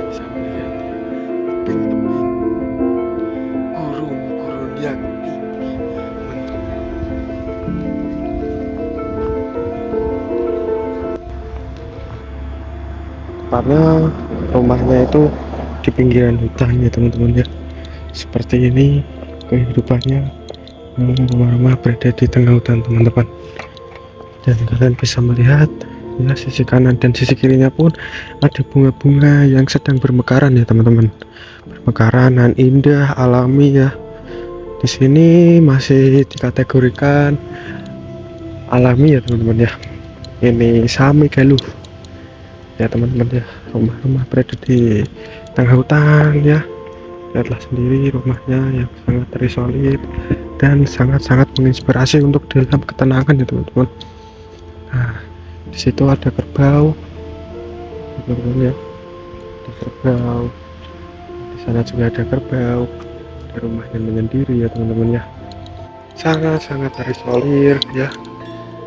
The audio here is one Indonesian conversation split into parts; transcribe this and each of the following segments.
Bisa melihat ya, tebing-tebing, gurun-gurun yang tinggi menjulang. Tepatnya rumahnya itu di pinggiran hutan ya teman-teman ya. Seperti ini kehidupannya, rumah-rumah berada di tengah hutan teman-teman. Dan kalian bisa melihat ya, sisi kanan dan sisi kirinya pun ada bunga-bunga yang sedang bermekaran ya teman-teman. Bermekaran dan indah, alami ya. Di sini masih dikategorikan alami ya teman-teman ya. Ini Sami Galuh ya teman-teman ya. Rumah-rumah berada di tengah hutan ya. Lihatlah sendiri rumahnya yang sangat terisolir dan sangat-sangat menginspirasi untuk dalam ketenangan ya teman-teman. Nah, di situ ada kerbau, teman-teman ya. Ada kerbau. Di sana juga ada kerbau. Di rumahnya menyendiri ya teman-teman ya. Sangat-sangat terisolir ya.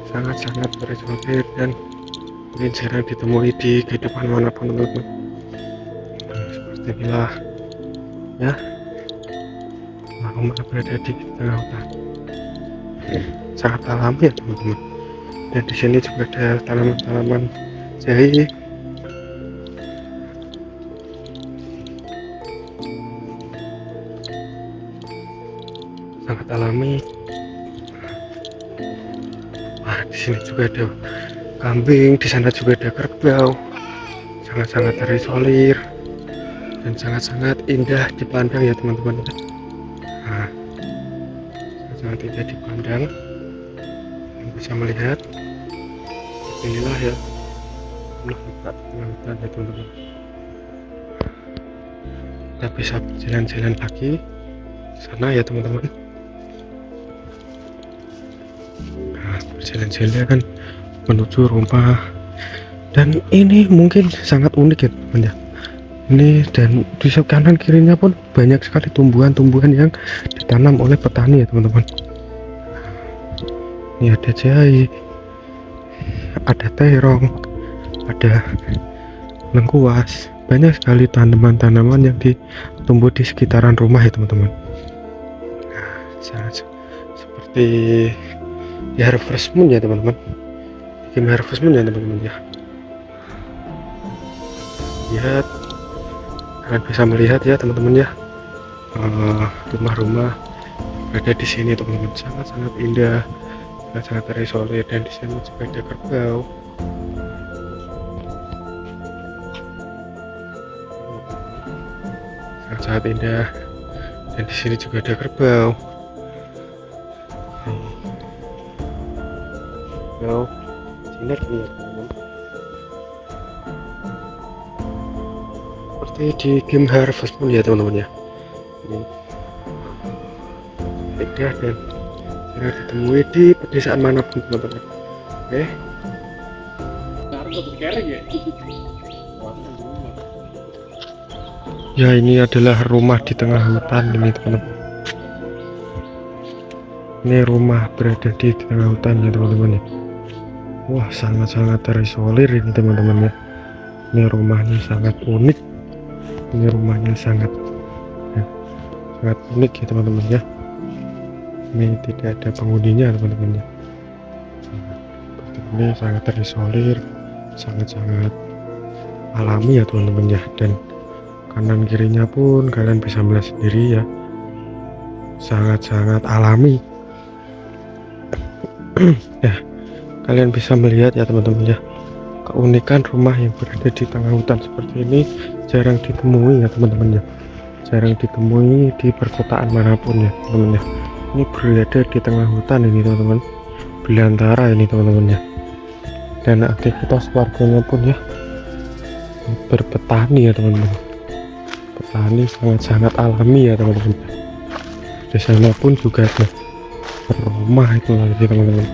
Sangat-sangat terisolir dan mungkin jarang ditemui di kehidupan manapun teman-teman. Nah, seperti inilah ya rumah berada di tengah hutan. Sangat alami ya teman-teman. Dan di sini juga ada tanaman-tanaman jahe. Sangat alami. Wah, di sini juga ada kambing, di sana juga ada kerbau. Sangat-sangat terisolir dan sangat-sangat indah dipandang ya teman-teman. Nah, sangat indah dipandang. Dan bisa melihat inilah ya hutan ya teman-teman. Kita bisa jalan-jalan lagi sana ya teman-teman. Nah, berjalan-jalan menuju rumah, dan ini mungkin sangat unik ya teman-teman ya. Ini dan di kanan kirinya pun banyak sekali tumbuhan-tumbuhan yang ditanam oleh petani ya teman-teman. Ini ada jahe, ada terong, ada lengkuas, banyak sekali tanaman-tanaman yang tumbuh di sekitaran rumah ya teman-teman. Nah, sangat seperti di Harvest Moon ya teman-teman. Game Harvest Moon ya teman-teman ya. Lihat, kalian bisa melihat ya teman-teman ya, rumah-rumah berada di sini teman-teman. Sangat-sangat indah, sangat terisolir, dan di sini juga ada kerbau. Sangat indah, dan di sini juga ada kerbau. Kerbau sinar nih ya teman-teman. Seperti di game Harvest Moon ya teman-teman ya. Ini indah dan jarang ditemui di pedesaan manapun teman-teman. Oke. Ya, ini adalah rumah di tengah hutan ini teman-teman. Ini rumah berada di tengah hutan ya teman-teman ya. Wah, sangat-sangat terisolir ini teman-teman ya. Ini rumahnya sangat unik. Ini rumahnya sangat unik ya teman-teman ya. Ini tidak ada penghuninya teman-teman ya. Seperti ini sangat terisolir, sangat-sangat alami ya teman-teman ya. Dan kanan kirinya pun kalian bisa melihat sendiri ya, sangat-sangat alami. Ya, kalian bisa melihat ya teman-teman ya, keunikan rumah yang berada di tengah hutan seperti ini jarang ditemui ya teman-teman ya. Jarang ditemui di perkotaan manapun ya teman-teman ya. Ini berada di tengah hutan ini teman-teman, belantara ini teman-teman ya. dan aktivitas warganya pun ya berpetani ya teman-teman. Petani sangat-sangat alami ya teman-teman. Di sana pun juga ada rumah itu lagi teman-teman,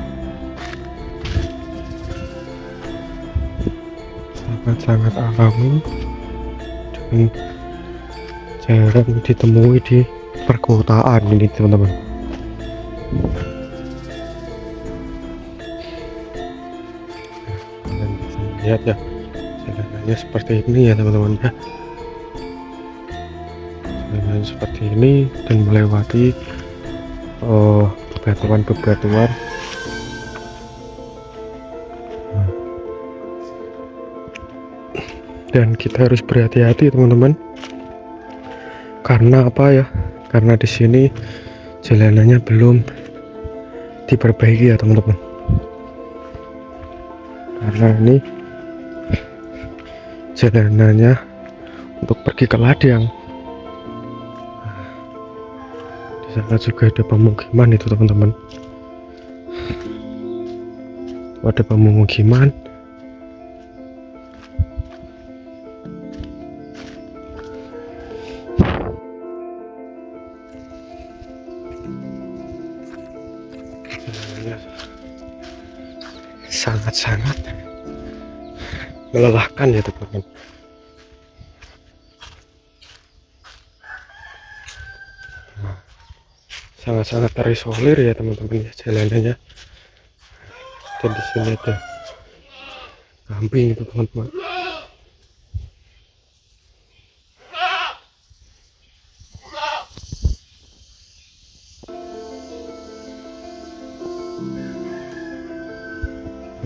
sangat-sangat alami dan jarang ditemui di perkotaan ini teman-teman. Kalian bisa lihat ya jalanannya seperti ini ya teman-teman ya. Jalan seperti ini dan melewati bebatuan-bebatuan. Dan kita harus berhati-hati teman-teman. Karena apa ya? Karena di sini jalanannya belum diperbaiki ya teman-teman. Karena ini jalanannya untuk pergi ke ladang. Di sana juga ada pemukiman itu teman-teman. Ada pemukiman. Sangat-sangat melelahkan ya teman-teman. Sangat-sangat terisolir ya teman-teman ya jalanannya. Dan di sini ada kambing itu teman-teman.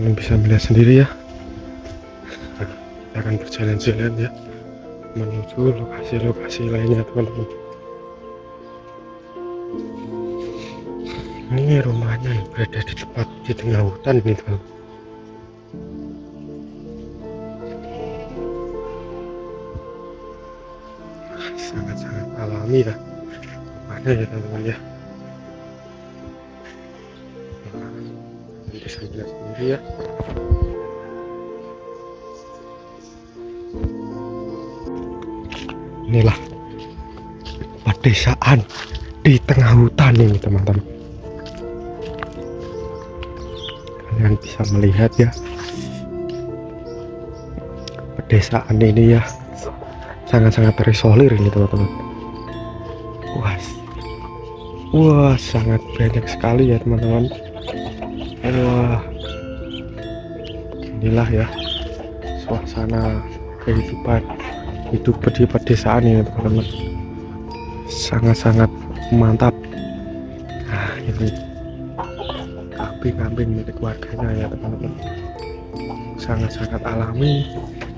Kalian bisa melihat sendiri ya. Kita akan berjalan-jalan ya menuju lokasi-lokasi lainnya teman-teman. Ini rumahnya yang berada di tepat di tengah hutan ini teman. Sangat-sangat alami ya rumahnya ya teman-teman ya. Bisa lihat sendiri ya. Inilah pedesaan di tengah hutan ini teman-teman. Kalian bisa melihat ya, pedesaan ini ya sangat-sangat terisolir ini teman-teman. Wah, sangat banyak sekali ya teman-teman. Wah, inilah ya suasana kehidupan hidup di pedesaan ini teman-teman. Sangat-sangat mantap. Nah, ini kambing-kambing milik warganya ya teman-teman. Sangat-sangat alami.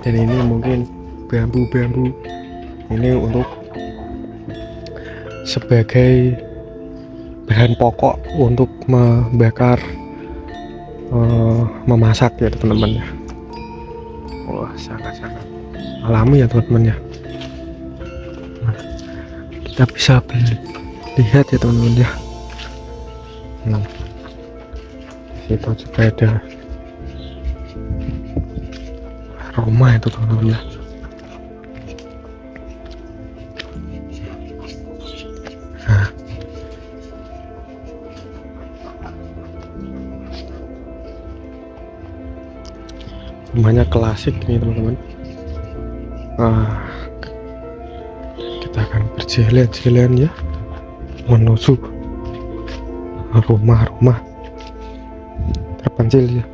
Dan ini mungkin bambu-bambu ini untuk sebagai bahan pokok untuk membakar, memasak ya teman-teman ya. Wah, sangat-sangat alami ya teman-teman ya. Nah, kita bisa lihat ya teman-teman ya. Situ juga ada rumah itu teman-teman ya. Rumahnya klasik ini teman-teman. Kita akan berjalan-jalan ya menuju rumah-rumah terpencil ya.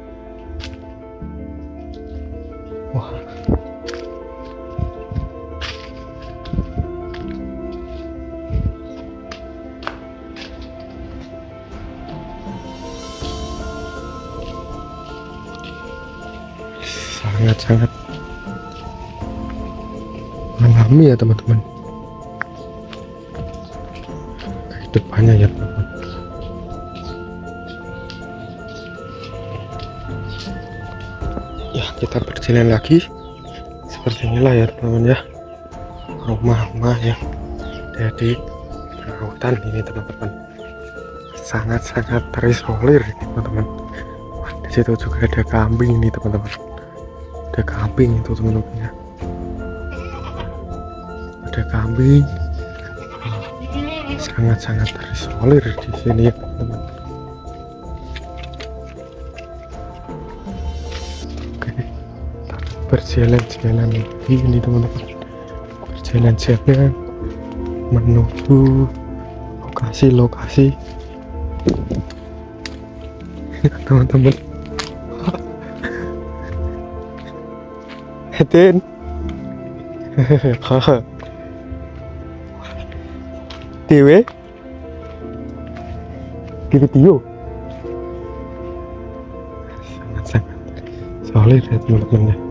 Wah, sangat-sangat alami ya teman-teman kehidupannya ya teman-teman. Ya, kita berjalan lagi seperti inilah ya teman-teman ya, rumah-rumah yang ada di hutan ini teman-teman. Sangat-sangat terisolir teman-teman. situ juga ada kambing nih teman-teman. Ada kambing itu teman-teman ya. Ada kambing. Sangat-sangat terisolir di sini ya teman-teman. Oke, berjalan-jalan lagi ini teman-teman. Berjalan-jalan menuju lokasi-lokasi teman-teman. Heten haha dewe di video sangat-sangat solid ya teman-teman ya.